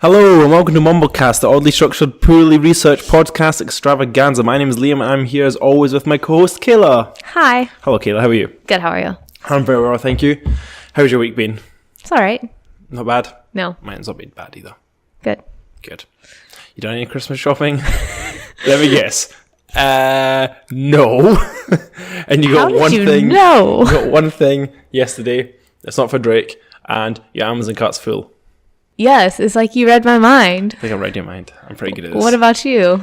Hello and welcome to Mumblecast, the oddly structured, poorly researched podcast extravaganza. My name is Liam and I'm here as always with my co-host Kayla. Hi. Hello Kayla, how are you? Good, how are you? I'm very well, thank you. How's your week been? It's alright. Not bad? No. Mine's not been bad either. Good. Good. You done any Christmas shopping? Let me guess. No. And you got one thing. No. You got one thing yesterday. It's not for Drake, and your Amazon cart's full. Yes, it's like you read my mind. I think I read your mind. I'm pretty good at this. What about you?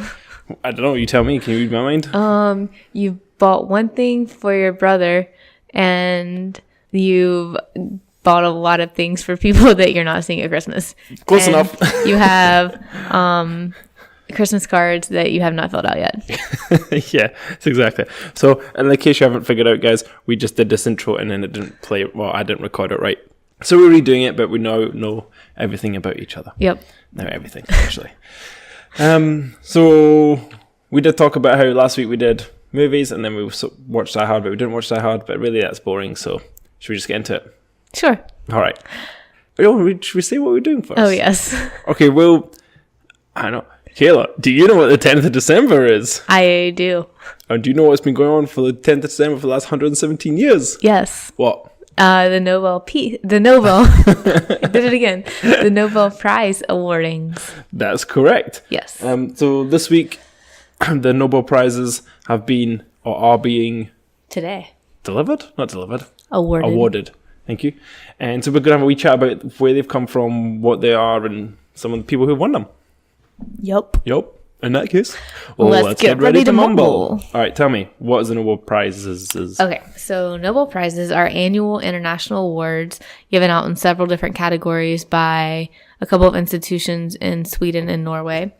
I don't know. You tell me. Can you read my mind? You bought one thing for your brother, and you've bought a lot of things for people that you're not seeing at Christmas. Close and enough. You have Christmas cards that you have not filled out yet. Yeah, that's exactly. So, in case you haven't figured out, guys, we just did this intro and then it didn't play. Well, I didn't record it right. So we're redoing it, but we now know everything about each other. Yep. Now everything, actually. So we did talk about how last week we did movies and then we watched Die Hard, but we didn't watch Die Hard, but really that's boring. So should we just get into it? Sure. All right. Should we say what we're doing first? Oh, yes. Okay, well, I don't know. Kayla, do you know what the 10th of December is? I do. And do you know what's been going on for the 10th of December for the last 117 years? Yes. What? I did it again. The Nobel Prize awardings. That's correct. Yes. So this week, the Nobel Prizes have been, or are being... Today. Delivered? Not delivered. Awarded. Thank you. And so we're going to have a wee chat about where they've come from, what they are, and some of the people who won them. Yup. In that case, let's get ready to mumble. All right, tell me, what is the Nobel Prizes? Okay, so Nobel Prizes are annual international awards given out in several different categories by a couple of institutions in Sweden and Norway.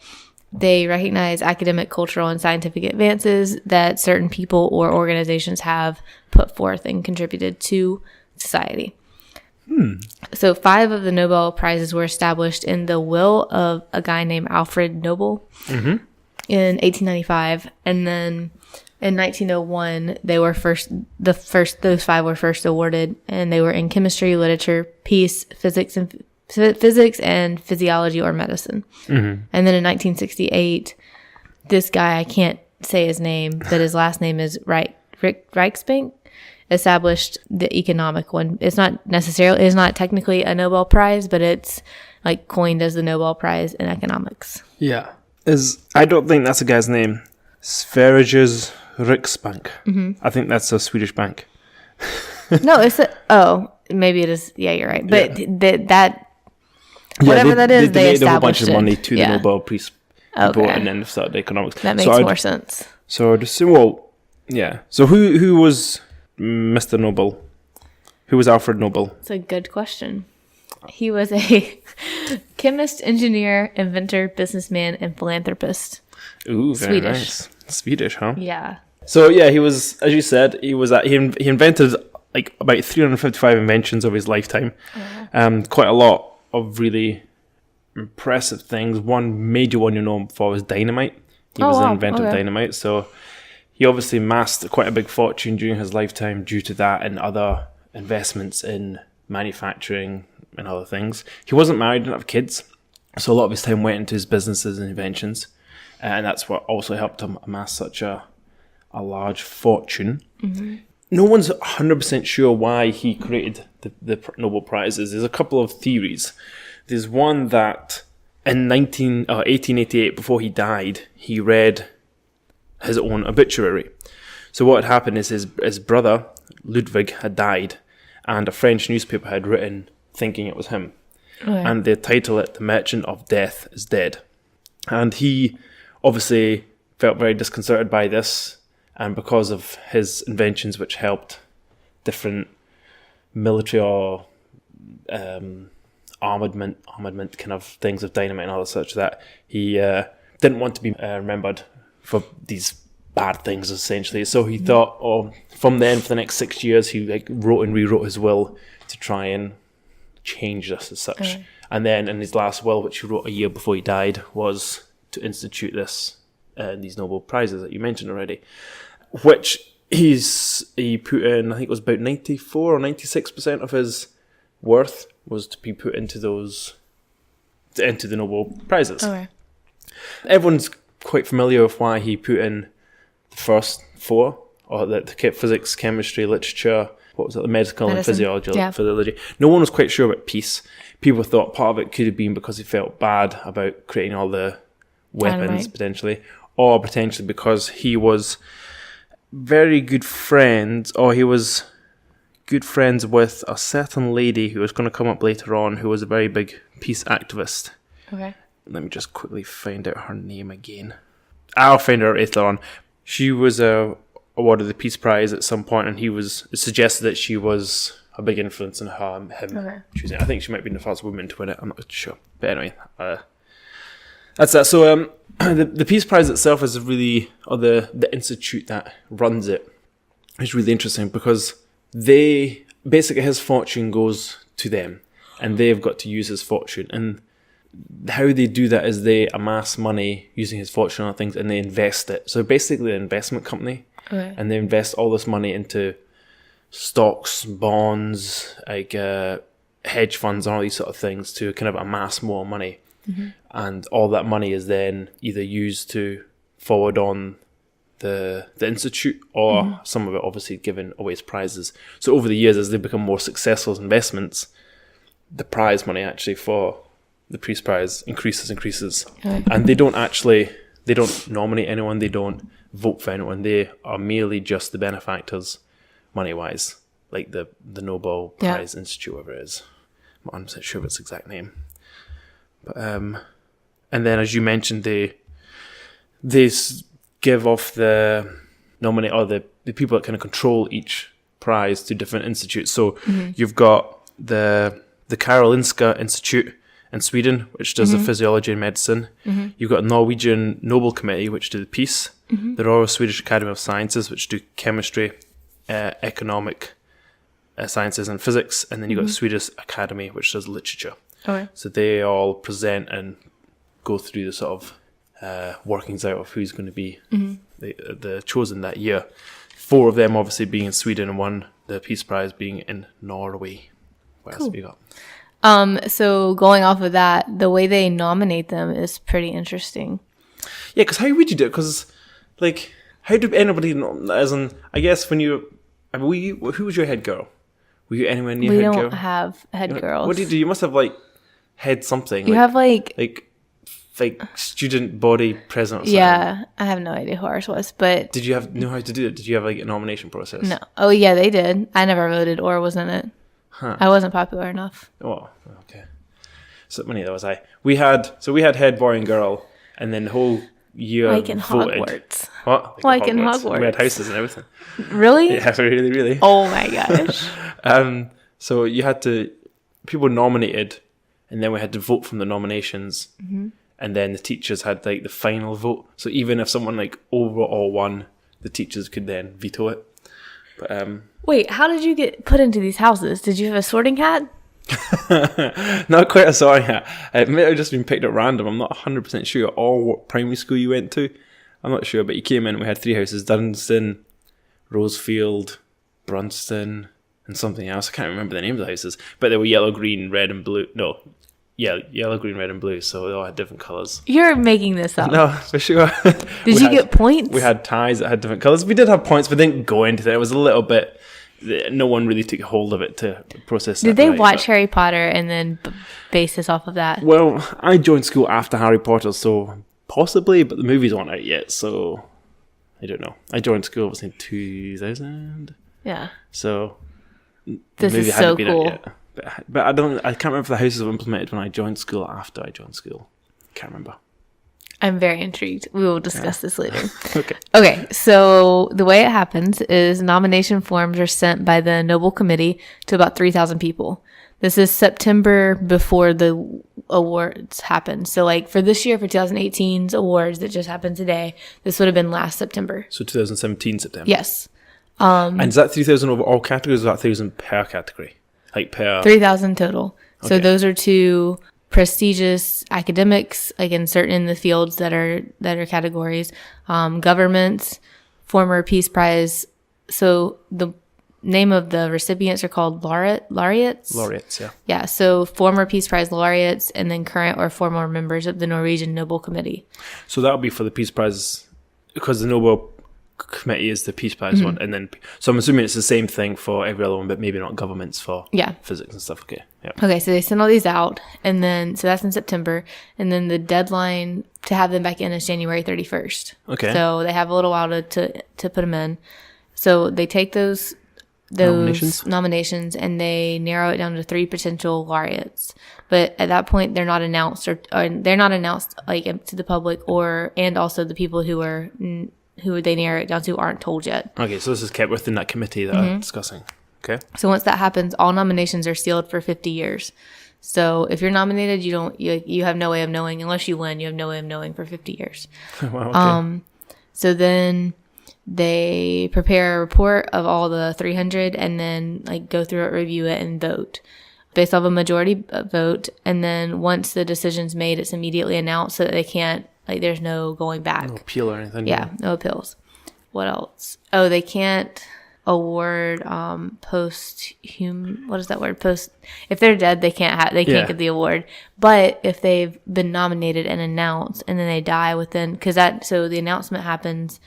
They recognize academic, cultural, and scientific advances that certain people or organizations have put forth and contributed to society. So 5 of the Nobel Prizes were established in the will of a guy named Alfred Nobel in 1895, and then in 1901 those 5 were first awarded, and they were in chemistry, literature, peace, physics and physiology or medicine. And then in 1968, this guy, I can't say his name, but his last name is Reichsbank, established the economic one. It's not technically a Nobel Prize, but it's like coined as the Nobel Prize in economics. Yeah. I don't think that's a guy's name. Sveriges Riksbank. I think that's a Swedish bank. No, maybe it is. Yeah, you're right. But that they is, they established a whole bunch of it. money to the Nobel Prize people, and then started economics. That makes more sense. So I'd assume, well, yeah. So who was Mr. Nobel? Who was Alfred Nobel? It's a good question. He was a chemist, engineer, inventor, businessman, and philanthropist. Ooh, very Swedish. nice. Swedish, huh? Yeah. So yeah, he was, as you said, he invented like about 355 inventions over his lifetime. Quite a lot of really impressive things. One major one you know him for was dynamite. He was an inventor of dynamite, so he obviously amassed quite a big fortune during his lifetime due to that and other investments in manufacturing and other things. He wasn't married, didn't have kids, so a lot of his time went into his businesses and inventions, and that's what also helped him amass such a large fortune. No one's 100% sure why he created the Nobel Prizes. There's a couple of theories. There's one that in 1888, before he died, he read his own obituary. So what had happened is his brother Ludwig had died, and a French newspaper had written thinking it was him, and they title it "The Merchant of Death is Dead." And he obviously felt very disconcerted by this, and because of his inventions, which helped different military or armament kind of things of dynamite and all such, that he didn't want to be remembered for these bad things, essentially. So he thought, from then for the next 6 years, he wrote and rewrote his will to try and change this as such. And then in his last will, which he wrote a year before he died, was to institute these Nobel Prizes that you mentioned already, which he put in, I think it was about 94 or 96% of his worth was to be put into to enter the Nobel Prizes. Okay. Everyone's quite familiar with why he put in the first 4, or the physics, chemistry, literature, what was it, the medical and physiology. Yeah. Physiology. No one was quite sure about peace. People thought part of it could have been because he felt bad about creating all the weapons, Dynamite. potentially, or potentially because he was very good friends, or he was good friends with a certain lady who was going to come up later on, who was a very big peace activist. Okay. Let me just quickly find out her name again. I'll find her later on. She was awarded the Peace Prize at some point, and it suggested that she was a big influence on him Okay. choosing. I think she might be the first woman to win it. I'm not sure, but anyway, that's that. So the Peace Prize itself is really, or the institute that runs it, is really interesting because they basically, his fortune goes to them, and they've got to use his fortune. And how they do that is they amass money using his fortune on things, and they invest it. So basically, an investment company, Okay. and they invest all this money into stocks, bonds, like hedge funds, and all these sort of things to kind of amass more money. Mm-hmm. And all that money is then either used to forward on the institute, or some of it obviously given away as prizes. So over the years, as they become more successful as investments, the prize money actually for the Peace Prize increases. Okay. And they don't nominate anyone, they don't vote for anyone, they are merely just the benefactors money-wise, like the Nobel Prize Institute, whatever it is. I'm not sure of its exact name. But and then, as you mentioned, they give off the nominate, or the people that kind of control each prize to different institutes. So you've got the Karolinska Institute in Sweden, which does the physiology and medicine. You've got Norwegian Nobel Committee, which do the peace. The Royal Swedish Academy of Sciences, which do chemistry, economic sciences and physics. And then you've got the Swedish Academy, which does literature. Okay. So they all present and go through the sort of workings out of who's going to be the chosen that year. 4 of them obviously being in Sweden, and 1, the Peace Prize, being in Norway. What else have you got? So going off of that, the way they nominate them is pretty interesting. Yeah, because how would you do it? Because, like, how do anybody know? As in, I guess when you... I mean, who was your head girl? Were you anywhere near We head girl? don't have head girls. What do you do? You must have, like, head something. You have like student body president or something. Yeah, I have no idea who ours was, but Did you know how to do it? Did you have, like, a nomination process? no. Oh yeah, they did. I never voted or was in it. Huh. I wasn't popular enough. Oh, okay. So many that was I. We had head boy and girl, and then the whole year Like in voted. Hogwarts. What? Like in Hogwarts. We had houses and everything. Really? Yeah, really, really. Oh my gosh. So you had to, people nominated, and then we had to vote from the nominations, and then the teachers had like the final vote. So even if someone like overall won, the teachers could then veto it. But Wait, how did you get put into these houses? Did you have a sorting hat? not quite a sorry hat. It may have just been picked at random. I'm not 100% sure. Or what primary school you went to, I'm not sure. But you came in and we had 3 houses: Dunstan, Rosefield, Brunston, and something else. I can't remember the name of the houses. But they were yellow, green, red, and blue. No, yeah, yellow, green, red, and blue. So they all had different colours. You're making this up. No, for sure. Did you get points? We had ties that had different colours. We did have points, but didn't go into that. It was a little bit... No one really took hold of it to process Did that. they right, watch but- Harry Potter and then base this off of that? Well, I joined school after Harry Potter, so possibly, but the movies aren't out yet, so I don't know. I joined school was in 2000, Yeah. so the This movie is hadn't so been out cool. yet. But I can't remember if the houses were implemented when I joined school or after I joined school. Can't remember. I'm very intrigued. We will discuss this later. Okay. Okay, so the way it happens is nomination forms are sent by the Nobel Committee to about 3,000 people. This is September before the awards happen. So like for this year, for 2018's awards that just happened today, this would have been last September. So 2017 September. Yes. And is that 3,000 over all categories, or is that 1,000 per category? Like per... 3,000 total. So Okay. those are to prestigious academics, like in the fields that are categories, governments, former Peace Prize. So the name of the recipients are called laureates. Laureates, yeah. Yeah, so former Peace Prize laureates and then current or former members of the Norwegian Nobel Committee. So that would be for the Peace Prize, because the Nobel Committee is the Peace Prize one, and then so I'm assuming it's the same thing for every other one, but maybe not governments for physics and stuff. Okay, yeah. Okay, so they send all these out, and then so that's in September, and then the deadline to have them back in is January 31st. Okay. So they have a little while to put them in. So they take those nominations and they narrow it down to 3 potential laureates. But at that point, they're not announced or they're not announced like to the public and also the people who they narrow it down to aren't told yet. Okay, so this is kept within that committee that I'm discussing. Okay. So once that happens, all nominations are sealed for 50 years. So if you're nominated, you have no way of knowing unless you win. You have no way of knowing for 50 years. Wow. Okay. So then they prepare a report of all the 300 and then like go through it, review it, and vote based off a majority vote. And then once the decision's made, it's immediately announced so that they can't, like, there's no going back. No appeal or anything. Yeah, no appeals. What else? Oh, they can't award what is that word? If they're dead, they can't get the award. But if they've been nominated and announced and then they die within, so the announcement happens.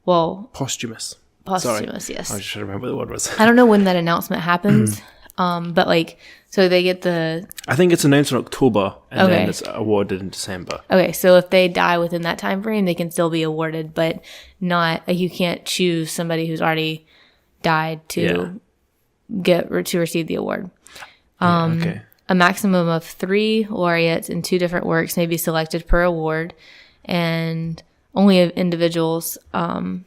Well, posthumous. Yes. I just should remember what the word was. I don't know when that announcement happens. But like, so they get I think it's announced in October and then it's awarded in December. Okay, so if they die within that time frame, they can still be awarded, but not like you can't choose somebody who's already died to receive the award. Okay. A maximum of 3 laureates in 2 different works may be selected per award, and only individuals can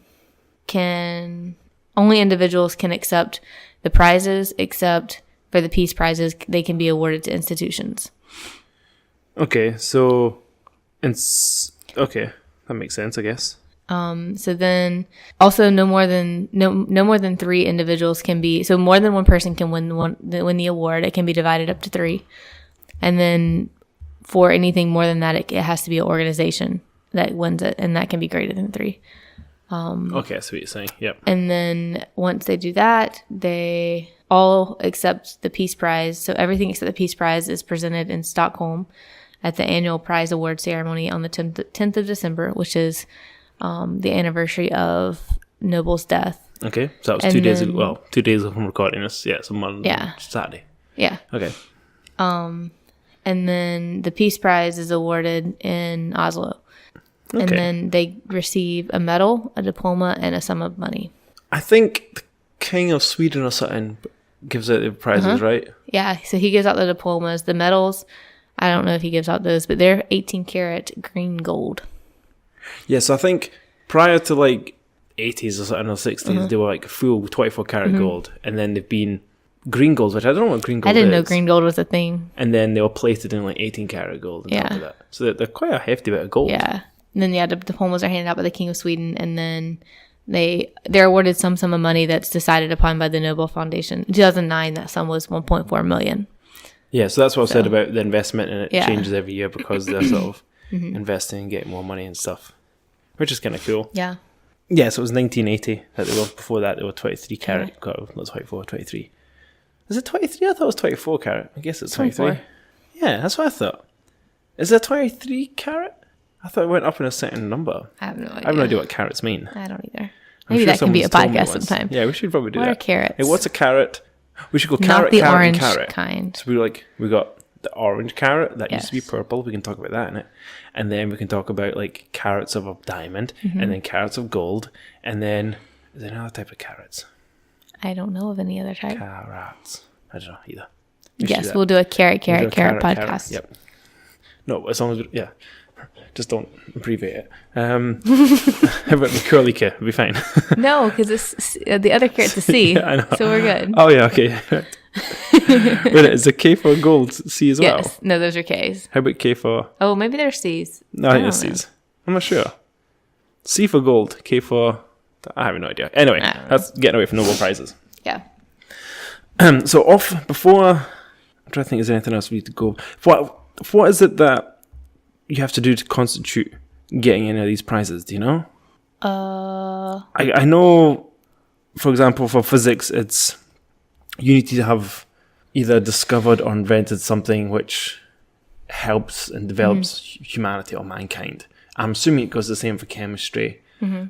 accept the prizes, except for the Peace Prizes, they can be awarded to institutions. Okay, so that makes sense, I guess. So then, also no more than 3 individuals can be. So more than one person can win the award. It can be divided up to 3, and then for anything more than that, it has to be an organization that wins it, and that can be greater than 3. Okay, I see what you're saying. Yep. And then once they do that, they all accept the Peace Prize. So everything except the Peace Prize is presented in Stockholm at the annual prize award ceremony on the 10th of December, which is the anniversary of Nobel's death. Okay, so that was 2 days ago. Well, 2 days from recording this. Yeah, so Saturday. Yeah. Okay. And then the Peace Prize is awarded in Oslo. Okay. And then they receive a medal, a diploma, and a sum of money. I think the King of Sweden or something gives out the prizes, right? Yeah, so he gives out the diplomas. The medals, I don't know if he gives out those, but they're 18 karat green gold. Yeah, so I think prior to like 80s or something, or 60s, they were like full 24 karat gold. And then they've been green gold, which I don't know what green gold is. I didn't know green gold was a thing. And then they were plated in like 18 karat gold on top of that. So they're quite a hefty bit of gold. Yeah. And then, the diplomas are handed out by the King of Sweden, and then they're awarded some sum of money that's decided upon by the Nobel Foundation. In 2009, that sum was $1.4 million. Yeah, so that's what I said about the investment, and it changes every year because they're sort of investing and getting more money and stuff, which is kind of cool. Yeah. Yeah, so it was 1980 that they were. Before that, they were 23 karat. Not 24, 23. Is it 23? I thought it was 24 karat. I guess it's 23. 24. Yeah, that's what I thought. Is it 23 karat? I thought it went up in a certain number. I have no idea. I have no idea what carats mean. I don't either. Maybe that can be a podcast sometime. Yeah, we should probably do that. What are carrots? Hey, what's a carrot? We should go Not carrot, the carrot, orange and carrot. kind. So we got the orange carrot that used to be purple. We can talk about that in it. And then we can talk about like carrots of a diamond, and then carrots of gold, and then is there another type of carrots? I don't know of any other type. Carrots. I don't know either. Yes, we'll do a carrot podcast. Yep. No, as long as just don't abbreviate it. How about the curly K? It'll be fine. No, because the other carrot's a C. Yeah, I know. So we're good. Oh, yeah, okay. Wait, is a K for gold C as well? Yes. No, those are Ks. How about K for... Oh, maybe they're Cs. No, I think it's Cs. I'm not sure. C for gold. K for... I have no idea. Anyway, that's getting away from Nobel Prizes. Yeah. So before... I'm trying to think, is there anything else we need to go... What is it that you have to do to constitute getting any of these prizes? Do you know? I know for example, for physics, it's you need to have either discovered or invented something which helps and develops humanity or mankind. I'm assuming it goes the same for chemistry.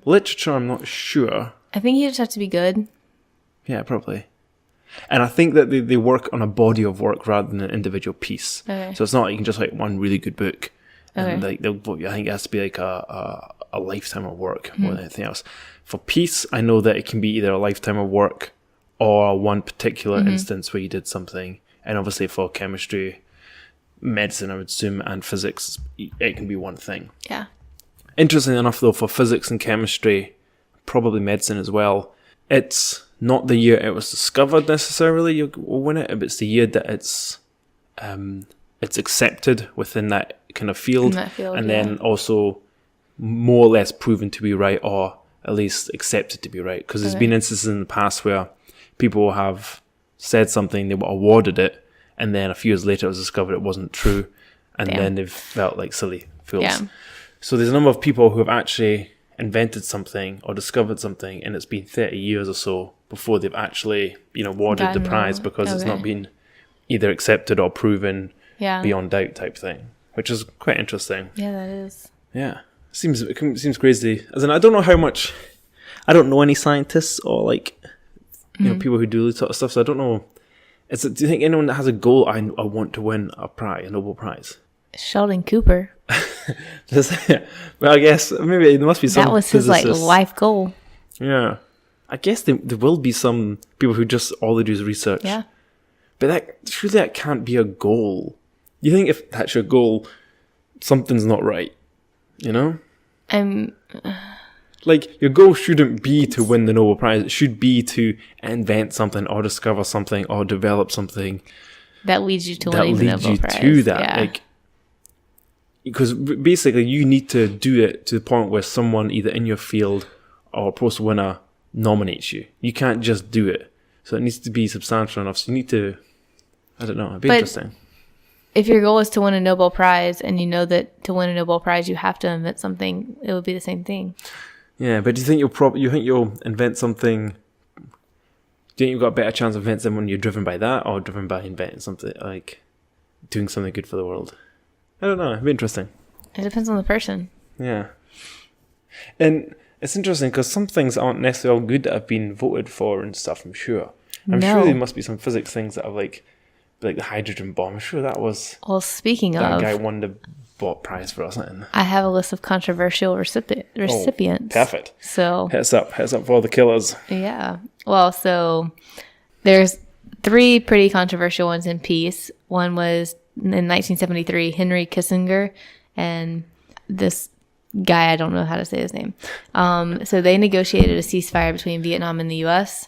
Literature, I'm not sure. I think you just have to be good. Yeah, probably. And I think that they work on a body of work rather than an individual piece. Okay. So it's not like you can just like one really good book. And Okay. like I think it has to be like a lifetime of work more than anything else. For peace, I know that it can be either a lifetime of work or one particular instance where you did something. And obviously for chemistry, medicine, I would assume, and physics, it can be one thing. Yeah. Interestingly enough, though, for physics and chemistry, probably medicine as well, it's not the year it was discovered necessarily you will win it, but it's the year that it's accepted within that kind of field, and then also more or less proven to be right, or at least accepted to be right. Because there's been instances in the past where people have said something, they were awarded it, and then a few years later it was discovered it wasn't true, and then they've felt like silly fools. Yeah. So there's a number of people who have actually invented something or discovered something, and it's been 30 years or so before they've actually been awarded the prize because it's not been either accepted or proven beyond doubt type thing, which is quite interesting. Yeah, that is. Yeah. Seems crazy. As in, I don't know how much... I don't know any scientists or like, you know, people who do this sort of stuff, so I don't know. Do you think anyone that has a goal, I want to win a Nobel Prize? Sheldon Cooper. Well, I guess maybe there must be some. That was his like life goal. Yeah, I guess there will be some people who just all they do is research. Yeah, but surely that can't be a goal. You think if that's your goal, something's not right? You know, like your goal shouldn't be to win the Nobel Prize. It should be to invent something or discover something or develop something that leads you to winning the Nobel Prize. To that, like. Because basically you need to do it to the point where someone either in your field or a post winner nominates you. You can't just do it. So it needs to be substantial enough. So you need to, I don't know, it'd be interesting. If your goal is to win a Nobel Prize and you know that to win a Nobel Prize you have to invent something, it would be the same thing. Yeah, but do you think you'll invent something? Do you think you've got a better chance of inventing something when you're driven by that or driven by inventing something, like doing something good for the world? I don't know. It'd be interesting. It depends on the person. Yeah. And it's interesting because some things aren't necessarily all good that have been voted for and stuff, I'm sure. I'm sure there must be some physics things that have like the hydrogen bomb. I'm sure that was... Well, speaking that of... guy won the prize for or something. I have a list of controversial recipients. Oh, perfect. So... Hit us up for all the killers. Yeah. Well, so there's 3 pretty controversial ones in peace. One was... in 1973, Henry Kissinger and this guy, I don't know how to say his name. So they negotiated a ceasefire between Vietnam and the U.S.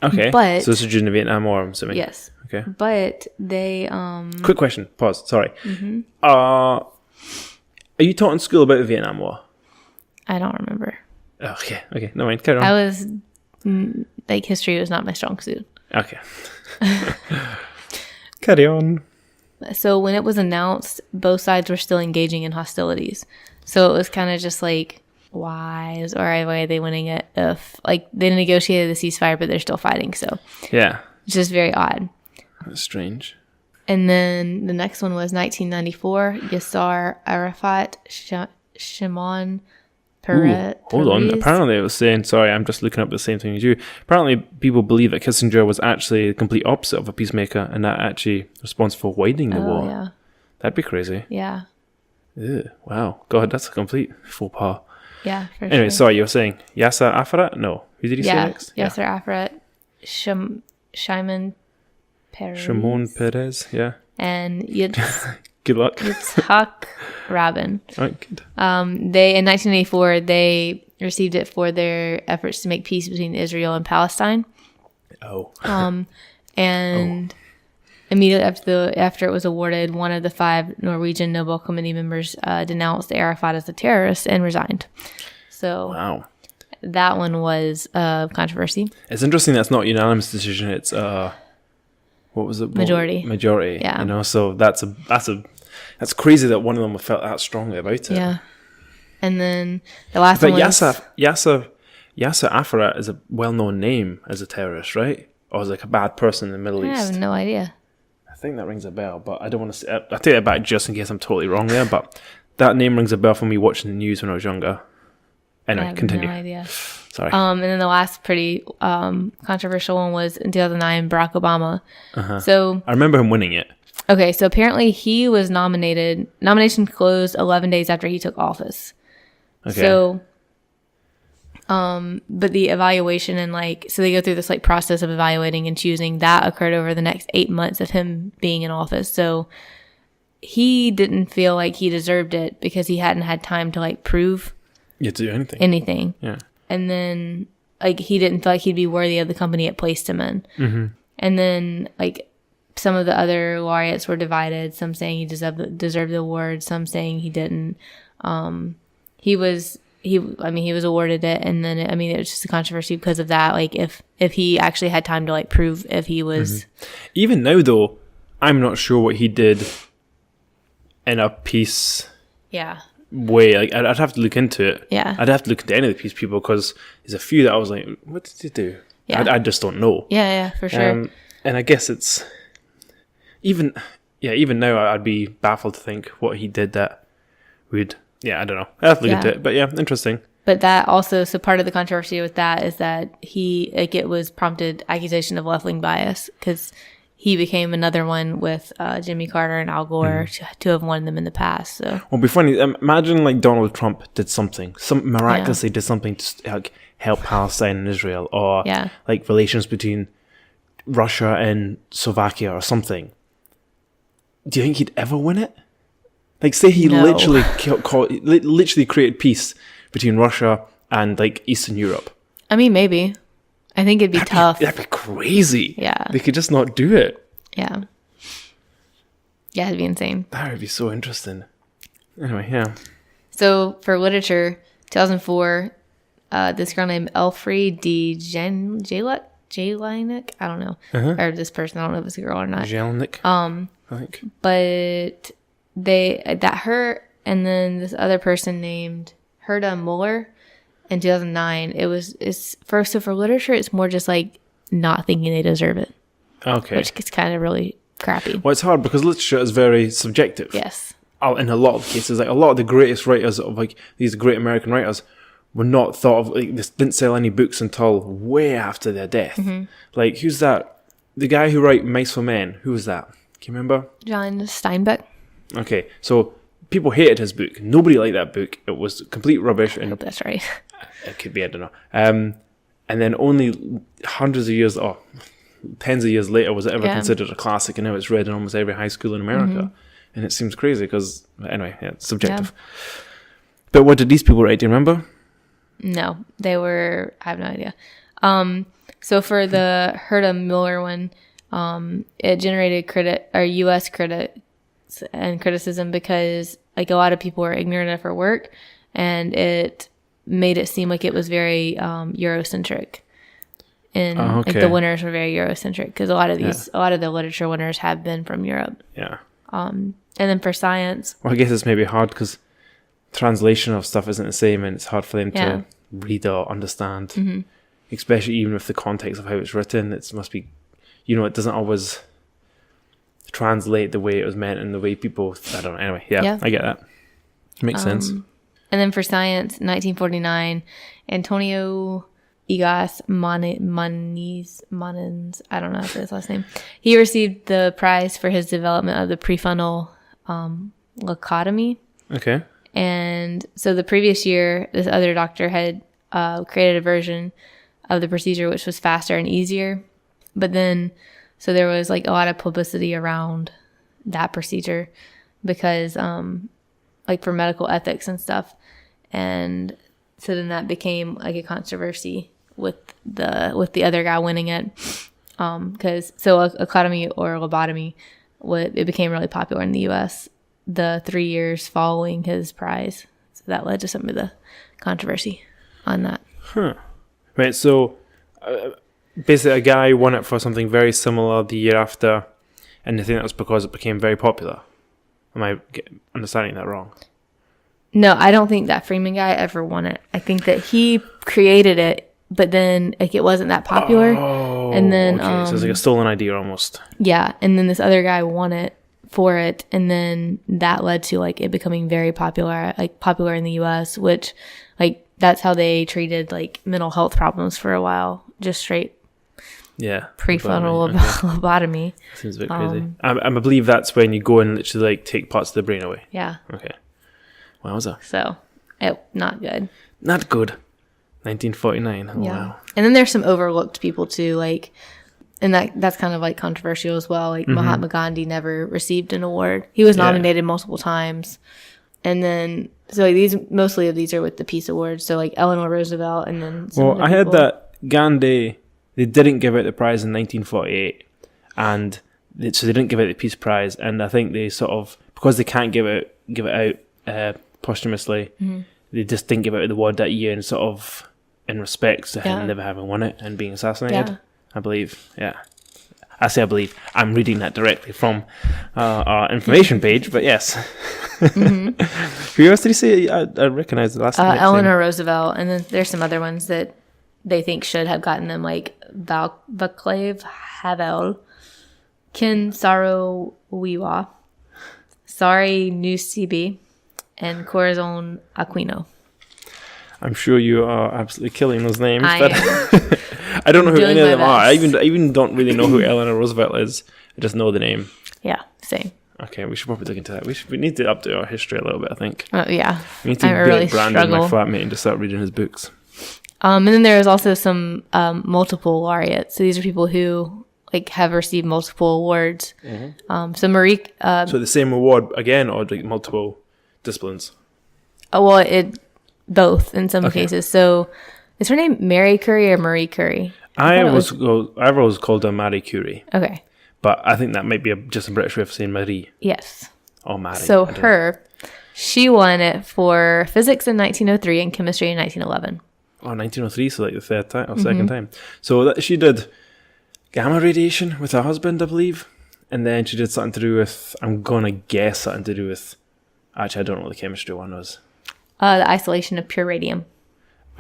Okay. But, so this is during the Vietnam War, I'm assuming. Yes. Okay. But they... Quick question. Pause. Sorry. Are you taught in school about the Vietnam War? I don't remember. Oh, okay. Okay. No mind. Carry on. I was... like, history was not my strong suit. Okay. Carry on. So when it was announced, both sides were still engaging in hostilities. So it was kind of just like, why are they winning it if, like, they negotiated the ceasefire, but they're still fighting? So yeah, it's just very odd. That's strange. And then the next one was 1994, Yasser Arafat, Shimon Peres. Hold on. Apparently it was saying, sorry, I'm just looking up the same thing as you. Apparently people believe that Kissinger was actually the complete opposite of a peacemaker and that actually responsible for widening the war. Yeah. That'd be crazy. Yeah. Ew, wow. God, that's a complete faux pas. Yeah, for anyway, sure. Sorry, you were saying Yasser Arafat? No. Who did he say next? Yasser Arafat, Shimon Peres. Shimon Peres, yeah. And good luck. Yitzhak Rabin. All right, good. They in 1984 they received it for their efforts to make peace between Israel and Palestine. Oh. And immediately after it was awarded, one of the 5 Norwegian Nobel Committee members denounced Arafat as a terrorist and resigned. So wow. That one was controversy. It's interesting that's not a unanimous decision. It's what was it? Majority. Yeah. You know, so that's crazy that one of them felt that strongly about it. Yeah. And then the last one was... But Yasser Arafat is a well-known name as a terrorist, right? Or as like a bad person in the Middle I East. have no idea. I think that rings a bell, but I don't want to say... I'll take it back just in case I'm totally wrong there, but that name rings a bell for me watching the news when I was younger. Anyway, I have continue. no idea. Sorry. And then the last pretty controversial one was in 2009, Barack Obama. So I remember him winning it. okay, so apparently he was nominated. Nomination closed 11 days after he took office. Okay. So, but the evaluation and so they go through this process of evaluating and choosing that occurred over the next 8 months of him being in office. So he didn't feel like he deserved it because he hadn't had time to prove You do anything. Yeah. And then he didn't feel like he'd be worthy of the company it placed him in. Mm-hmm. And then some of the other laureates were divided. Some saying he deserved the award. Some saying he didn't. He was awarded it, and then it was just a controversy because of that. If he actually had time to prove if he was. Even now, though, I'm not sure what he did in a peace way. I'd have to look into it. Yeah. I'd have to look into any of the peace people because there's a few that I was like, what did he do? Yeah. I just don't know. Yeah, for sure. And I guess it's even now I'd be baffled to think what he did that would. Yeah, I don't know. I have to look into it, but yeah, interesting. But that also, so part of the controversy with that is that it was prompted accusation of left-wing bias because he became another one with Jimmy Carter and Al Gore to have won them in the past. So, well, it'd be funny. Imagine Donald Trump did something, miraculously did something to help Palestine and Israel, or relations between Russia and Slovakia or something. Do you think he'd ever win it? Say he literally created peace between Russia and Eastern Europe. I mean, maybe. I think it'd be tough. That'd be crazy. Yeah. They could just not do it. Yeah. Yeah, it'd be insane. That would be so interesting. Anyway, yeah. So for literature, 2004, this girl named Alfred D. Jelinek, I don't know, or this person, I don't know if it's a girl or not. Jelinek, I think. But her and then this other person named Herta Muller in 2009. So for literature, it's more just not thinking they deserve it. Okay. Which gets kind of really crappy. Well, it's hard because literature is very subjective. Yes. In a lot of cases, a lot of the greatest writers of these great American writers were not thought of. They didn't sell any books until way after their death. Mm-hmm. Who's that? The guy who wrote Mice for Men. Who was that? Can you remember? John Steinbeck. Okay, so people hated his book. Nobody liked that book. It was complete rubbish. I hope that's right. It could be, I don't know. And then only hundreds of years, or tens of years later, was it ever considered a classic, and now it's read in almost every high school in America. Mm-hmm. And it seems crazy because, anyway, it's subjective. Yeah. But what did these people write? Do you remember? No, I have no idea. So for the Herta Muller one, it generated U.S. critics and criticism because a lot of people were ignorant of her work, and it made it seem like it was very Eurocentric. And the winners were very Eurocentric because a lot of the literature winners have been from Europe. Yeah. And then for science, well, I guess it's maybe hard because translation of stuff isn't the same, and it's hard for them to read or understand. Mm-hmm. Especially even with the context of how it's written, it must be, it doesn't always translate the way it was meant and the way people. I don't know. Anyway, yeah. I get that. Makes sense. And then for science, 1949, Antonio Egas Monins, I don't know if that's his last name. He received the prize for his development of the prefrontal lobotomy. Okay. And so the previous year, this other doctor had created a version of the procedure which was faster and easier. But then, so there was a lot of publicity around that procedure because for medical ethics and stuff. And so then that became a controversy with the other guy winning it. Because a clotomy or lobotomy, it became really popular in the U.S. the 3 years following his prize. So that led to some of the controversy on that. Huh. Right, so basically a guy won it for something very similar the year after, and I think that was because it became very popular. Am I understanding that wrong? No, I don't think that Freeman guy ever won it. I think that he created it but then like it wasn't that popular. Oh, and then okay. So it's like a stolen idea almost. yeah, and then this other guy won it for it, and then that led to like it becoming very popular in the US, which like that's how they treated like mental health problems for a while, just straight prefrontal lobotomy. Seems a bit crazy. I believe that's when you go and literally like take parts of the brain away. Yeah. Okay. Wowza. So, not good. Not good. 1949. Oh, yeah. Wow. And then there's some overlooked people too, like, and that's kind of like controversial as well. Like Mahatma Gandhi never received an award. He was nominated multiple times, and then so like, mostly of these are with the Peace Awards. So like Eleanor Roosevelt, and then I heard that Gandhi, they didn't give out the prize in 1948, and so they didn't give out the Peace Prize, and I think they sort of, because they can't give it out posthumously, they just didn't give out the award that year, and sort of in respect to him never having won it and being assassinated. I believe. Yeah, I say I believe. I'm reading that directly from our information page, but yes. Who else did you say? I recognize the last name. Eleanor Roosevelt, and then there's some other ones that they think should have gotten them, like Vaclav Havel, Ken Saro-Wiwa, Sari Nusseibeh, and Corazon Aquino. I'm sure you are absolutely killing those names, but am. I don't know who any of them are. I best. even don't really know who Eleanor Roosevelt is. I just know the name. Yeah, same. Okay, we should probably look into that. We need to update our history a little bit, I think. Yeah. We need to be like Brandon, my flatmate, and just start reading his books. And then there is also some multiple laureates. So these are people who like have received multiple awards. So Marie... so the same award again, or like multiple disciplines? Both in some cases. So is her name Mary Curie or Marie Curie? I've always called her Marie Curie. Okay. But I think that might be just a British way of saying Marie. Yes. Or Marie. So she won it for physics in 1903 and chemistry in 1911. Oh, 1903, so like the third time or second time. So she did gamma radiation with her husband, I believe. And then she did something to do with, I'm going to guess something to do with, actually I don't know what the chemistry one was. The isolation of pure radium.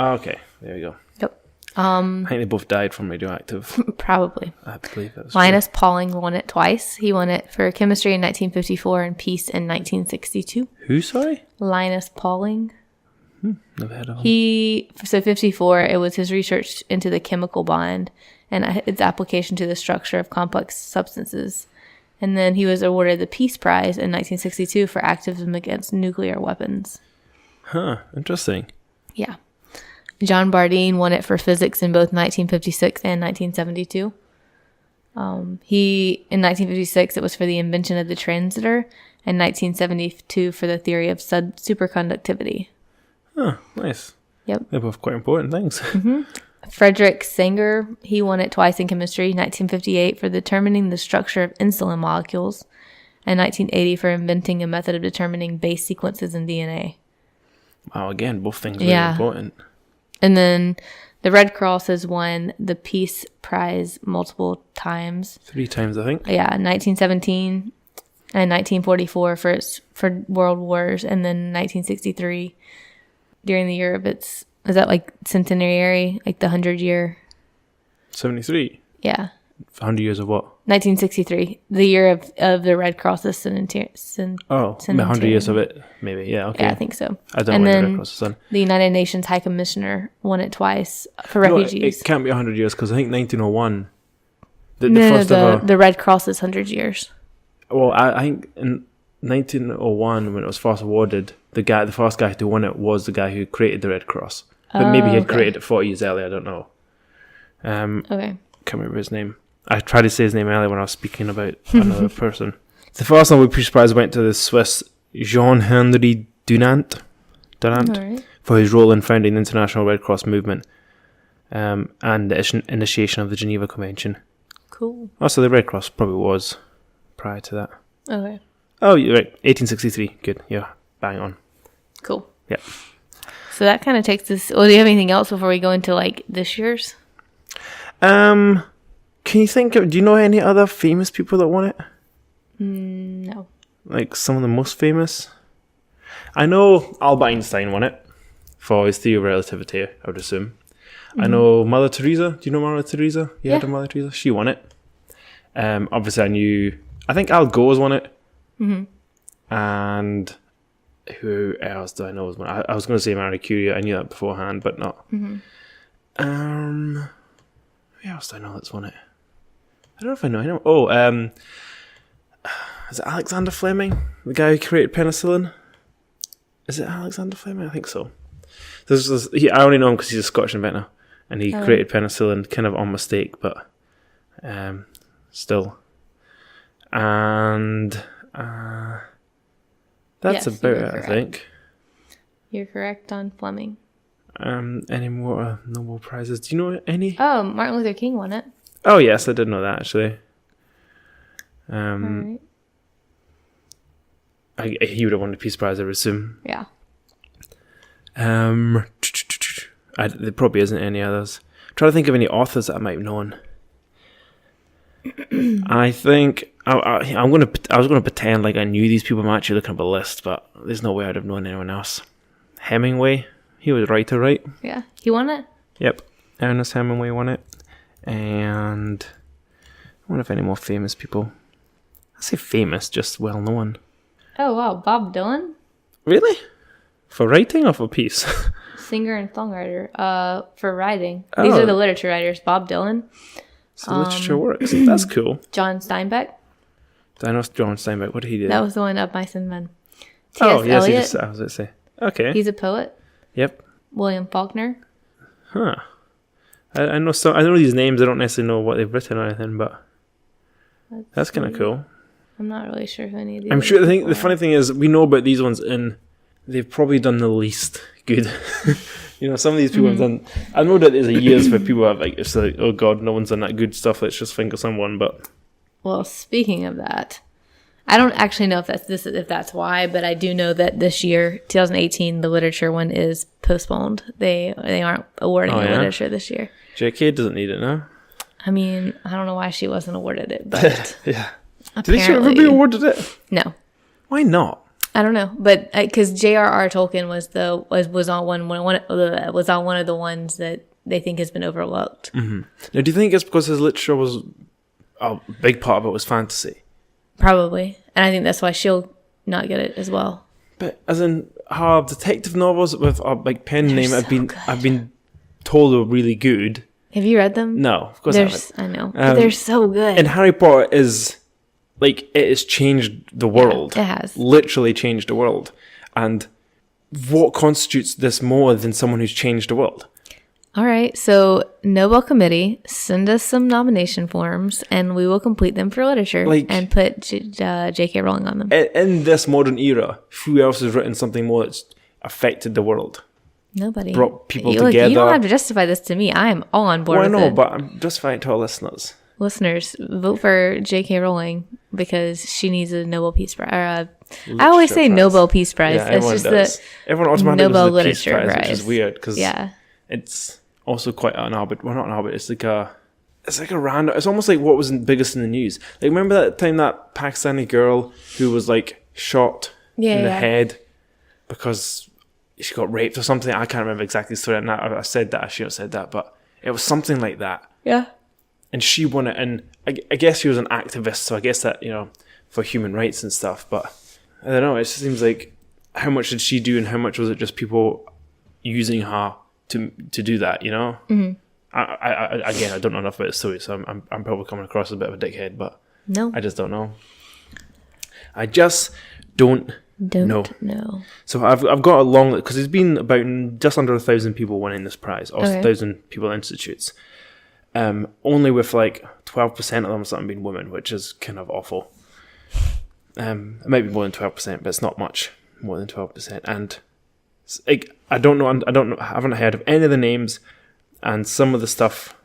Oh, okay, there we go. Yep. I think they both died from radioactive. Probably. I believe that was Linus Pauling won it twice. He won it for chemistry in 1954 and peace in 1962. Who, sorry? Linus Pauling. Never heard of him. So 54, it was his research into the chemical bond and its application to the structure of complex substances. And then he was awarded the Peace Prize in 1962 for activism against nuclear weapons. Huh, interesting. Yeah. John Bardeen won it for physics in both 1956 and 1972. In 1956, it was for the invention of the transitor, and 1972 for the theory of superconductivity. Huh, nice. Yep. They're both quite important things. Frederick Sanger, he won it twice in chemistry, 1958 for determining the structure of insulin molecules, and 1980 for inventing a method of determining base sequences in DNA. Wow, again, both things really important. And then the Red Cross has won the Peace Prize multiple times. 3 times, I think. Yeah, 1917 and 1944 for World Wars, and then 1963 during the year of its, is that like centenary, like the 100-year? 73? Yeah. 100 years of what? 1963, the year of the Red Cross's centenary. 100 years of it, maybe. Yeah, okay. Yeah, I think so. I don't know when the Red Cross is done. The United Nations High Commissioner won it twice for refugees. It can't be 100 years because I think 1901. The Red Cross is 100 years. Well, I think in 1901 when it was first awarded, the first guy to win it was the guy who created the Red Cross. But maybe he had created it 40 years earlier. I don't know. Okay. Can't remember his name. I tried to say his name earlier when I was speaking about another person. The first Nobel Peace Prize went to the Swiss Jean-Henri Dunant Right. for his role in founding the International Red Cross movement and the initiation of the Geneva Convention. Cool. Also, the Red Cross probably was prior to that. Okay. Oh, you're right. 1863. Good. Yeah, bang on. Cool. Yeah. So that kind of takes us... Well, do you have anything else before we go into, like, this year's? Can you think of... Do you know any other famous people that won it? No. Like, some of the most famous? I know Albert Einstein won it for his theory of relativity, I would assume. I know Mother Teresa. Do you know Mother Teresa? You heard of Mother Teresa? She won it. Obviously, I think Al Gore's won it. And who else do I know has won it? I was going to say Marie Curie. I knew that beforehand, but not. Who else do I know that's won it? I don't know if I know anyone. Oh, is it Alexander Fleming? The guy who created penicillin? Is it Alexander Fleming? I think so. I only know him because he's a Scottish inventor. And he created penicillin kind of on mistake, but still. And that's about it, I think. You're correct on Fleming. Any more Nobel Prizes? Do you know any? Oh, Martin Luther King won it. Oh, yes, I did know that, actually. All right. He would have won the Peace Prize, I would assume. Yeah. There probably isn't any others. I'm trying to think of any authors that I might have known. I think I was going to pretend like I knew these people. I'm actually looking up a list, but there's no way I'd have known anyone else. Hemingway, he was a writer, right? Yeah, he won it. Yep, Ernest Hemingway won it. And I wonder if any more famous people. I say famous, just well known. Oh wow, Bob Dylan. Really? For writing or for peace? Singer and songwriter. For writing. These are the literature writers. Bob Dylan. So literature works. That's cool. John Steinbeck. I know John Steinbeck. What did he do? That was the one Of Mice and Men. Oh, T.S. yes, Eliot. I was going to say. Okay. He's a poet. Yep. William Faulkner. Huh. I know I know these names. I don't necessarily know what they've written or anything, but that's kind of cool. I'm not really sure who any of these. I'm sure. I think the funny thing is we know about these ones, and they've probably done the least good. Some of these people have done. I know that there's years where people have it's like, oh god, no one's done that good stuff. Let's just think of someone. But well, speaking of that, I don't actually know if that's why, but I do know that this year, 2018, the literature one is postponed. They aren't awarding literature this year. JK doesn't need it now. I mean, I don't know why she wasn't awarded it, but yeah. Did she ever be awarded it? No. Why not? I don't know, but because J.R.R. Tolkien was on one of the ones that they think has been overlooked. Mm-hmm. Now, do you think it's because his literature was a big part of it was fantasy? Probably, and I think that's why she'll not get it as well. But as in her detective novels with a pen name, I've been told are really good. Have you read them? No, of course I haven't. I know, but they're so good. And Harry Potter is. It has changed the world. Yeah, it has. Literally changed the world. And what constitutes this more than someone who's changed the world? All right. So, Nobel Committee, send us some nomination forms, and we will complete them for literature and put J.K. Rowling on them. In this modern era, who else has written something more that's affected the world? Nobody. Brought people together. You don't have to justify this to me. I am all on board with it. Well, I know, but I'm justifying it to our listeners. Listeners, vote for J.K. Rowling because she needs a Nobel Peace Prize. I always say Nobel Peace Prize. Yeah, everyone does. Everyone automatically Nobel does the Peace Literature Prize, which is weird because yeah. It's also quite an arbit. Well, not an arbit. It's like a random. It's almost like what was biggest in the news. Like remember that time that Pakistani girl who was shot in the head because she got raped or something. I can't remember exactly the story. And I said that. I should have said that, but it was something like that. Yeah. And she won it, and I guess she was an activist, so I guess that, for human rights and stuff, but I don't know, it just seems like, how much did she do, and how much was it just people using her to do that, Mm-hmm. I don't know enough about the story, so I'm probably coming across as a bit of a dickhead, but no, I just don't know. I just don't know. So I've got a long, because there's been about just under 1,000 people winning this prize, or 1,000 people institutes. Only with 12% of them or something being women, which is kind of awful. It might be more than 12%, but it's not much more than 12%. And I don't know. I haven't heard of any of the names, and some of the stuff.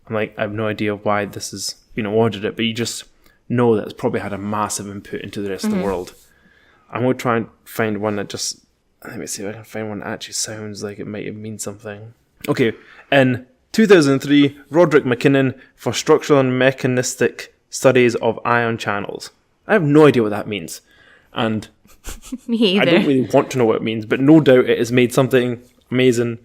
I have no idea why this has been awarded it, but you just know that it's probably had a massive input into the rest of the world. I'm going to try and find one that just. Let me see if I can find one that actually sounds like it might mean something. Okay, in 2003, Roderick McKinnon for structural and mechanistic studies of ion channels. I have no idea what that means. And me either. I don't really want to know what it means, but no doubt it has made something amazing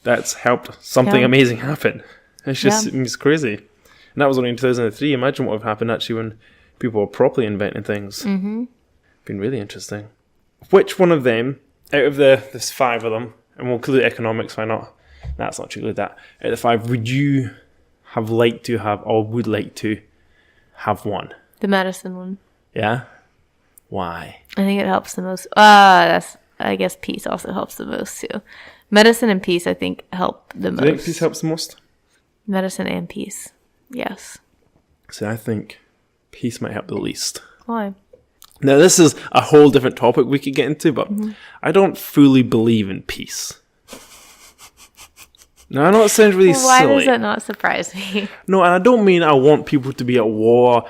that's helped something amazing happen. It's just it's crazy. And that was only in 2003. Imagine what would have happened actually when people were properly inventing things. Mm-hmm. Been really interesting. Which one of them, out of there's 5 of them, and we'll include economics, why not? That's not true, that. Out of the 5, would you have liked to have, or would like to have one? The medicine one. Yeah? Why? I think it helps the most. I guess peace also helps the most too. Medicine and peace, I think, help the most. Do you think peace helps the most? Medicine and peace. Yes. So I think peace might help the least. Why? Now, this is a whole different topic we could get into, but I don't fully believe in peace. Now, I know it sounds really silly. Why does that not surprise me? No, and I don't mean I want people to be at war,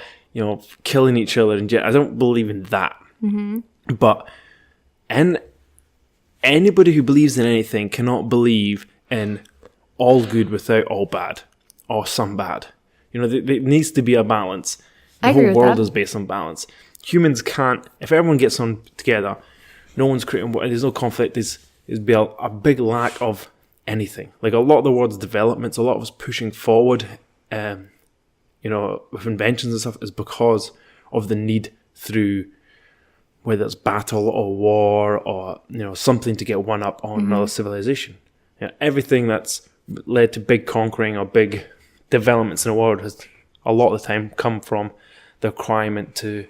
killing each other. I don't believe in that. Mm-hmm. But anybody who believes in anything cannot believe in all good without all bad, or some bad. There needs to be a balance. The whole world is based on balance. Humans can't, if everyone gets on together, no one's creating, there's no conflict, there's be a big lack of anything. Like a lot of the world's developments, a lot of us pushing forward, with inventions and stuff, is because of the need through, whether it's battle or war or, something to get one up on another civilization. Everything that's led to big conquering or big developments in the world has, a lot of the time, come from the requirement to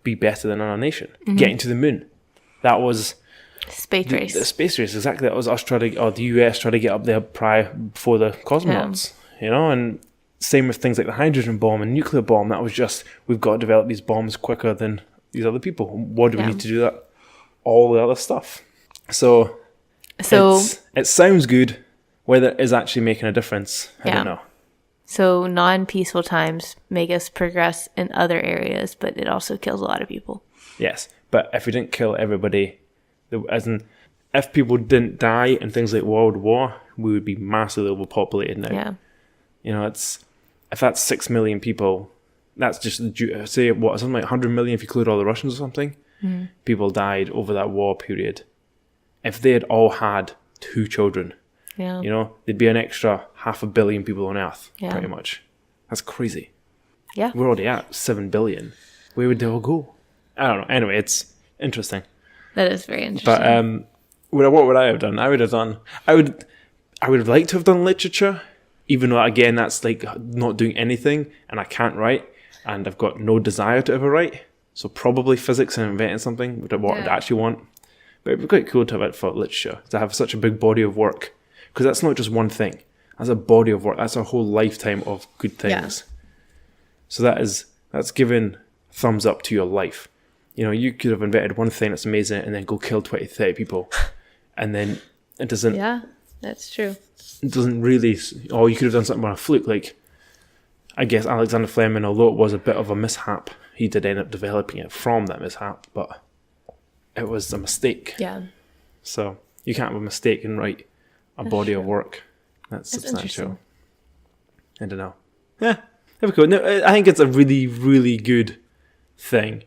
be better than another nation. Getting to the moon. That was space race. The space race, exactly. That was us the US trying to get up there before the cosmonauts. And same with things like the hydrogen bomb and nuclear bomb. That was just, we've got to develop these bombs quicker than these other people. What do we need to do that? All the other stuff. So it sounds good. Whether it is actually making a difference, I don't know. So non-peaceful times make us progress in other areas, but it also kills a lot of people. Yes, but if we didn't kill everybody, as in, if people didn't die in things like World War, we would be massively overpopulated now. Yeah. If that's 6 million people, that's just, say, something like 100 million if you include all the Russians or something. People died over that war period. If they had all had 2 children, there'd be an extra 500 million people on Earth, pretty much. That's crazy. Yeah. We're already at 7 billion. Where would they all go? I don't know. Anyway, it's interesting. That is very interesting. But what would I have done? I would have liked to have done literature, even though, again, that's like not doing anything, and I can't write, and I've got no desire to ever write. So probably physics and inventing something would what I'd actually want. But it'd be quite cool to have it for literature, to have such a big body of work. Because that's not just one thing. That's a body of work. That's a whole lifetime of good things. Yeah. So that's giving thumbs up to your life. You could have invented one thing that's amazing and then go kill 20, 30 people. And then it doesn't... Yeah, that's true. It doesn't really... Or you could have done something on a fluke. Like, I guess Alexander Fleming, although it was a bit of a mishap, he did end up developing it from that mishap. But it was a mistake. Yeah. So you can't have a mistake and write a body of work that's substantial. I don't know. Yeah, that'd be cool. No, I think it's a really, really good thing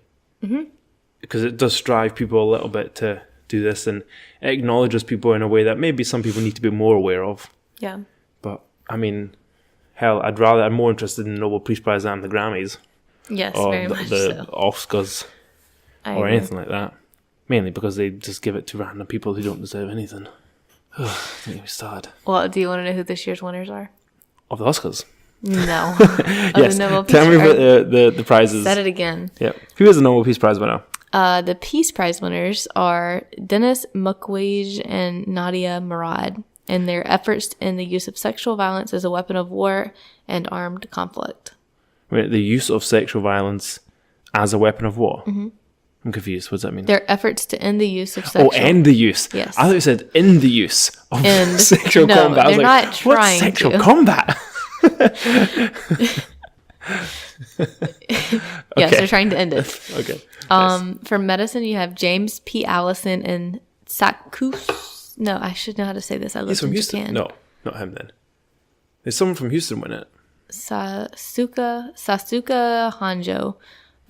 because it does drive people a little bit to do this, and it acknowledges people in a way that maybe some people need to be more aware of. Yeah. But I mean, hell, I'm more interested in the Nobel Peace Prize than the Grammys. Yes, or very much the so. Oscars or anything like that. Mainly because they just give it to random people who don't deserve anything. Don't get me started. Well, do you want to know who this year's winners are? Of the Oscars? No. Yes. The Nobel Peace Tell me about the prizes. Said it again. Yep. Who is the Nobel Peace Prize winner? The Peace Prize winners are Denis Mukwege and Nadia Murad, and their efforts in the use of sexual violence as a weapon of war and armed conflict. Wait, the use of sexual violence as a weapon of war? Mm-hmm. I'm confused. What does that mean? Their efforts to end the use of sexual... Oh, end the use. Yes. I thought you said in the use of sexual combat. I was they're like, not trying what's sexual to. combat? Yes, they're trying to end it. Okay. Nice. For medicine, you have James P. Allison and Sakus. No, I should know how to say this. I lived in Japan. No, not him then. There's someone from Houston winning it. Sasuke Hanjo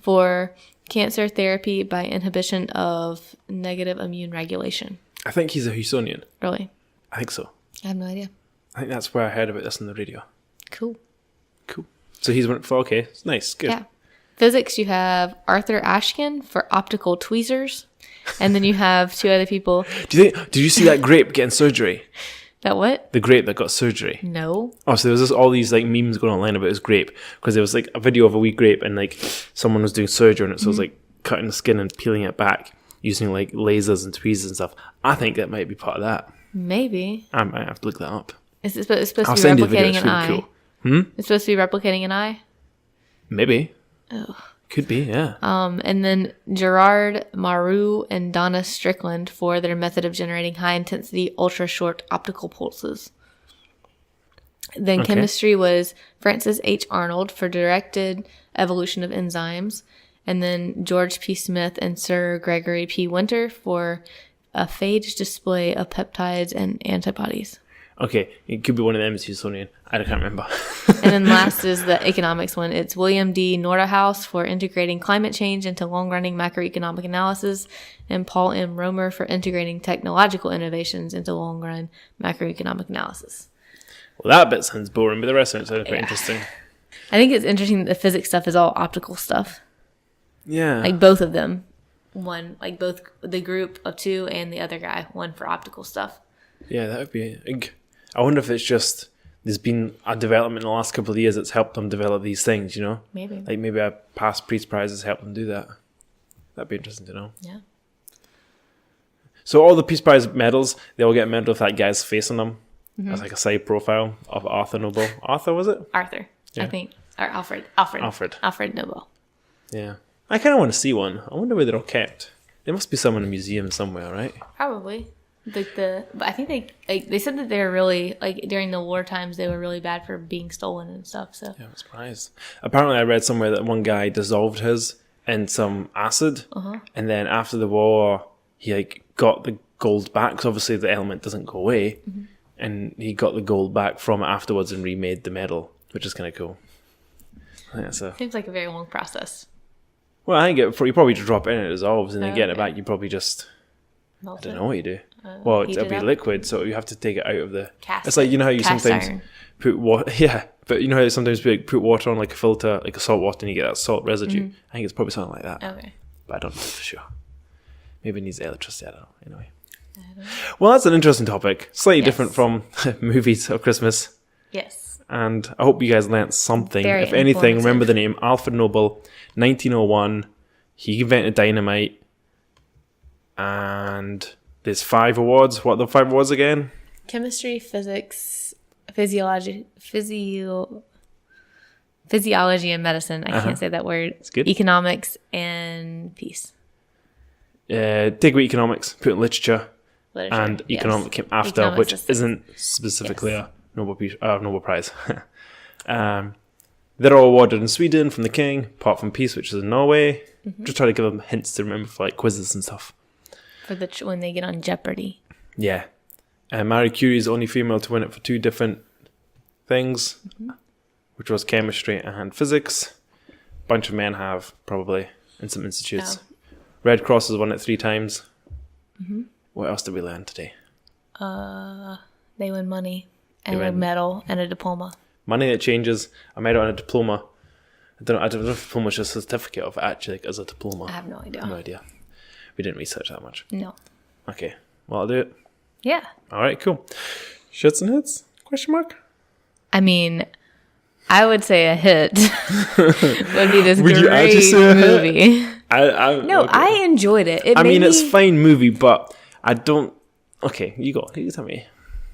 for cancer therapy by inhibition of negative immune regulation. I think he's a Houstonian. Really? I think so. I have no idea. I think that's where I heard about this on the radio. Cool. So he's went for, okay, it's nice, good. Yeah. Physics, you have Arthur Ashkin for optical tweezers. And then you have two other people. Did you see that grape getting surgery? That what? The grape that got surgery. No. Oh, so there was all these like memes going online about his grape, because there was like a video of a wee grape and like someone was doing surgery on it, so it was like cutting the skin and peeling it back using like lasers and tweezers and stuff. I think that might be part of that. Maybe. I might have to look that up. It's supposed to I'll be send you the video. replicating It's an really eye. cool. It's supposed to be replicating an eye. Maybe. Oh. Could be, yeah. And then Gerard Maru and Donna Strickland for their method of generating high-intensity, ultra-short optical pulses. Then chemistry was Francis H. Arnold for directed evolution of enzymes. And then George P. Smith and Sir Gregory P. Winter for a phage display of peptides and antibodies. Okay, it could be one of them, Smithsonian. I can't remember. And then last is the economics one. It's William D. Nordhaus for integrating climate change into long-running macroeconomic analysis, and Paul M. Romer for integrating technological innovations into long-run macroeconomic analysis. Well, that bit sounds boring, but the rest of it sounds quite interesting. I think it's interesting that the physics stuff is all optical stuff. Yeah. Like both of them. One, like both the group of two and the other guy, one for optical stuff. Yeah, that would be... I wonder if it's just... There's been a development in the last couple of years that's helped them develop these things, you know? Maybe. Like maybe a past Prize has helped them do that. That'd be interesting to know. Yeah. So all the Peace Prize medals, they all get a medal with that guy's face on them. As like a side profile of Arthur Nobel. Arthur, was it? Arthur, Yeah. I think. Or Alfred. Alfred Nobel. Yeah. I kind of want to see one. I wonder where they're all kept. There must be some in a museum somewhere, right? Probably. But I think they said that they were really, like, during the war times, they were really bad for being stolen and stuff. So Yeah, I'm surprised. Apparently, I read somewhere that one guy dissolved his in some acid, and then after the war, he like got the gold back. Because obviously, the element doesn't go away, and he got the gold back from it afterwards and remade the medal, which is kind of cool. I think that's seems like a very long process. Well, I think you probably just drop it in and it dissolves, and then getting it Okay. back, you probably just Melt I don't it. know what you do. Well, heat it'll it be up. liquid, so you have to take it out of the. Cast it's like, you know how you cast sometimes iron. put water. Yeah, but you know how sometimes put water on like a filter, like a salt water, and you get that salt residue. I think it's probably something like that. Okay. But I don't know for sure. Maybe it needs electricity. I don't know. Anyway. Well, that's an interesting topic. Slightly Yes. different from movies or Christmas. Yes. And I hope you guys learnt something. Very If anything, informative. remember the name Alfred Nobel, 1901. He invented dynamite. And there's 5 awards. What are the 5 awards again? Chemistry, physics, physiology, physiology and medicine. I can't say that word. It's good. Economics and peace. Take away economics, put in literature, Literature. and yes. economic came after, Economics which is- isn't specifically a Nobel Prize. They're all awarded in Sweden from the king, apart from peace, which is in Norway. Just try to give them hints to remember for like quizzes and stuff. For when they get on Jeopardy. Yeah. Marie Curie is the only female to win it for 2 different things, which was chemistry and physics. A bunch of men have, probably, in some institutes. Oh. Red Cross has won it 3 times. What else did we learn today? They win money and They a win. medal and a diploma. Money that changes, a medal and a diploma. I don't know if diploma is just a certificate of actually like, as a diploma. I have no idea. No idea. We didn't research that much. No. Okay, well, I'll do it. Yeah. All right, cool. Shits and hits? Question mark? I mean, I would say a hit would be this Would you great actually say a hit? movie. No, okay. I enjoyed it. I mean, it's fine movie, but I don't... Okay, you go. You tell me.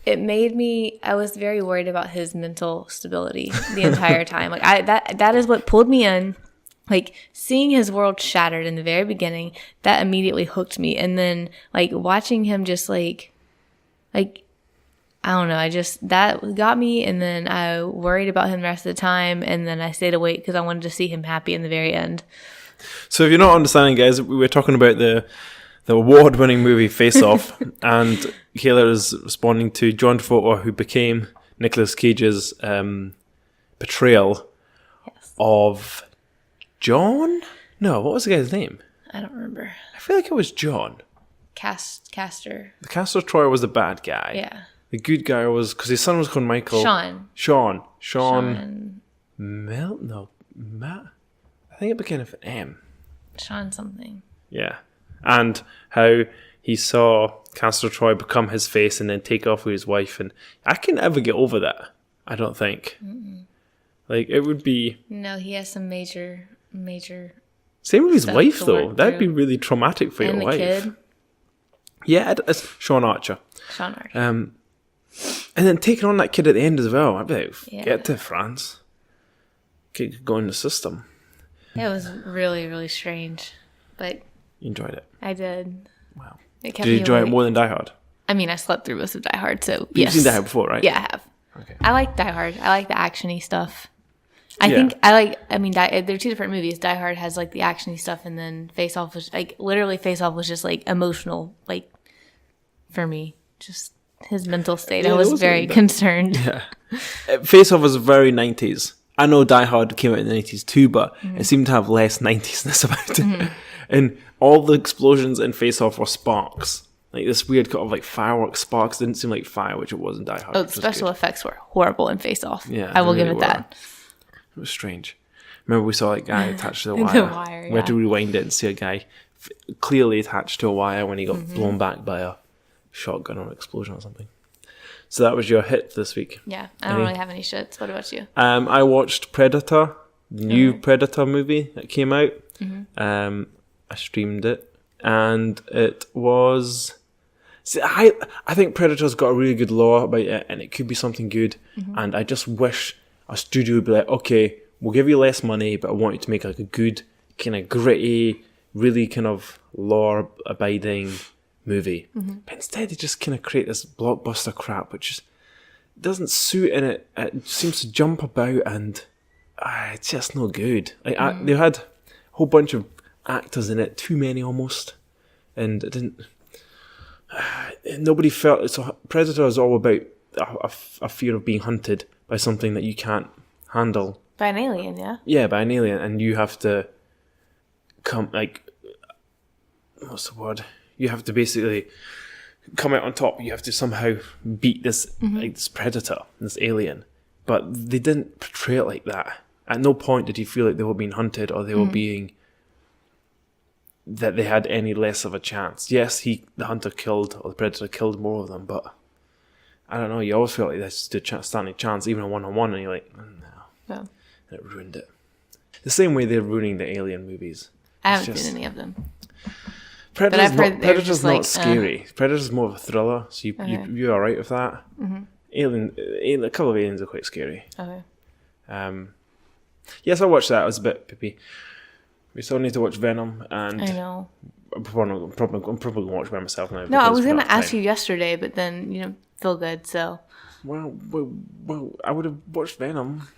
It made me. I was very worried about his mental stability the entire time. Like that is what pulled me in. Like seeing his world shattered in the very beginning, that immediately hooked me. And then like watching him just like I don't know. That got me. And then I worried about him the rest of the time. And then I stayed awake because I wanted to see him happy in the very end. So if you're not understanding, guys, we were talking about the award-winning movie Face Off, and Kayla is responding to John Travolta, who became Nicolas Cage's portrayal of John? No, what was the guy's name? I don't remember. I feel like it was John. Castor. The Castor Troy was the bad guy. Yeah. The good guy was, because his son was called Michael. Sean. Matt? I think it began with an M. Sean something. Yeah. And how he saw Castor Troy become his face and then take off with his wife. And I can never get over that, I don't think. Like, it would be... No, he has some major... Same with his wife, though. That'd be really traumatic for your wife. And the kid. Yeah, it's Sean Archer. And then taking on that kid at the end as well. I'd be like, get to France. Kid could go in the system. It was really, really strange. But... You enjoyed it? I did. Wow. Did you enjoy it more than Die Hard? I mean, I slept through most of Die Hard, so You've seen Die Hard before, right? Yeah, I have. Okay. I like Die Hard. I like the action-y stuff. They're two different movies. Die Hard has like the action-y stuff, and then Face Off was like, literally Face Off was just like emotional, like for me, just his mental state. I was very concerned. Yeah. Face Off was very 90s. I know Die Hard came out in the 90s too, but it seemed to have less 90s-ness about it. And all the explosions in Face Off were sparks. Like this weird kind of like fireworks sparks. Didn't seem like fire, which it was in Die Hard. Oh, the special effects were horrible in Face Off. Yeah, I will give it that. It was strange. Remember we saw a guy attached to the wire. The wire, We had to rewind it and see a guy clearly attached to a wire when he got blown back by a shotgun or an explosion or something. So that was your hit this week. Yeah, I don't really have any shits. What about you? I watched Predator, the new Predator movie that came out. I streamed it, and it was... See, I think Predator's got a really good lore about it, and it could be something good, and I just wish a studio would be like, okay, we'll give you less money, but I want you to make like a good, kind of gritty, really kind of lore-abiding movie. But instead, they just kind of create this blockbuster crap, which just doesn't suit, and it seems to jump about, and it's just no good. Like they had a whole bunch of actors in it, too many almost, and it didn't... Nobody felt... So Predator is all about a fear of being hunted by something that you can't handle. By an alien, yeah? Yeah, by an alien, and you have to come, like... What's the word? You have to basically come out on top. You have to somehow beat this like this predator, this alien. But they didn't portray it like that. At no point did you feel like they were being hunted or they were being... that they had any less of a chance. Yes, the hunter killed, or the predator killed more of them, but I don't know, you always felt like there's a standing chance, even a one-on-one, and you're like, no. And it ruined it. The same way they're ruining the Alien movies. I haven't seen any of them. Predator's not scary. Predator's more of a thriller, so you're alright with that. Alien, a couple of Aliens are quite scary. Okay. Yes, I watched that. It was a bit pippy. We still need to watch Venom, and I know. I'm probably going to watch by myself now. No, I was going to ask you yesterday, but then you didn't feel good, so. Well, I would have watched Venom.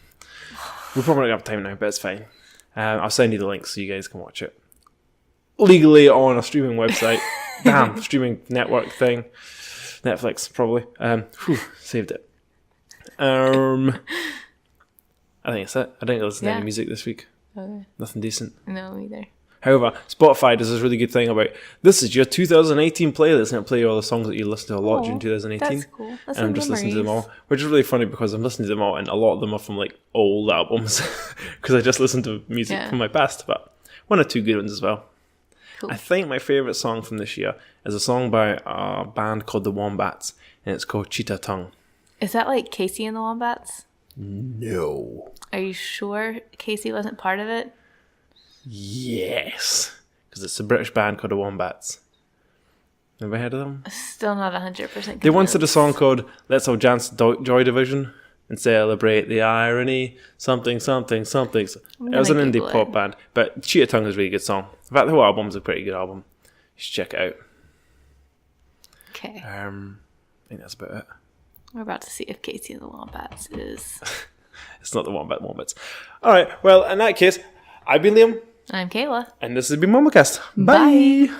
We probably don't have time now, but it's fine. I'll send you the link so you guys can watch it legally on a streaming website. Damn, streaming network thing. Netflix, probably. Saved it. I think that's it. I didn't listen to any music this week. Okay. Nothing decent. No, either. However, Spotify does this really good thing about, this is your 2018 playlist, and it'll play you all the songs that you listened to a lot during 2018. That's cool. That's and I'm just listening to them all, which is really funny because I'm listening to them all, and a lot of them are from like old albums because I just listened to music from my past, but one or two good ones as well. Cool. I think my favourite song from this year is a song by a band called The Wombats, and it's called Cheetah Tongue. Is that like Casey and the Wombats? No. Are you sure Casey wasn't part of it? Yes. Because it's a British band called The Wombats. Have you heard of them? Still not 100% convinced. They once did a song called Let's All Dance Joy Division and celebrate the irony, something, something, something. It was an indie pop band. But Cheetah Tongue is a really good song. In fact, the whole album's a pretty good album. You should check it out. Okay. I think that's about it. We're about to see if Casey and the Wombats is... It's not the Wombats. All right. Well, in that case, I've been Liam. I'm Kayla. And this has been Mumblecast. Bye.